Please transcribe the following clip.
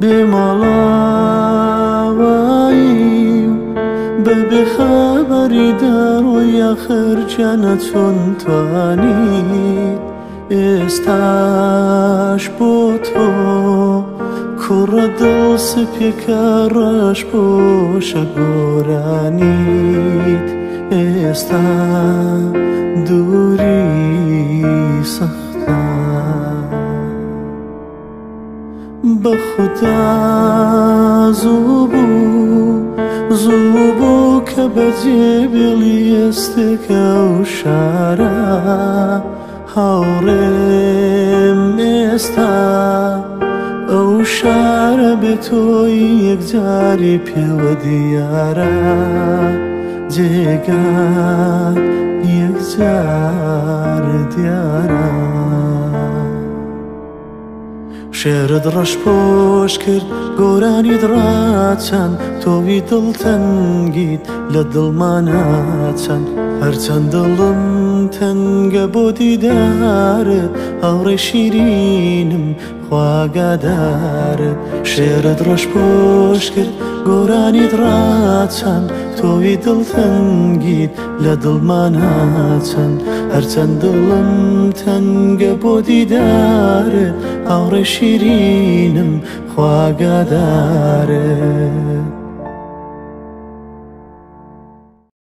بێماڵاوایی بە بێخەبەری دەڕۆی ئاخر جانە چۆن توانیت ئێستاش بۆ تۆ کوڕە دڵ سپێکە ڕەش پۆشە گۆرانیت ئێستا دووری سەختە بەخودا زوو بوو کە بەجێبێڵی ئێستێکە و شارە هاوڕێم ئێستا ئەو شارە بێتۆی یەکجاری پێوە دیارە جێگات یەکجار دیارە شێرت ڕەش پۆش کرد گۆرانیت ڕاچەند تۆوی دڵتەنگیت لە دڵمانە چەند هەرچەند دڵم تەنگە بۆ دیدارت هەوڕێی شیرینم خواگادارت شێرت ڕەش پۆش کرد گۆرانیت ڕاچەند تۆوی دڵتەنگیت لە دڵمانە چەند هەرچەند دڵم تەنگە بۆ دیدارت هەوڕێی شیرینم خواگادارت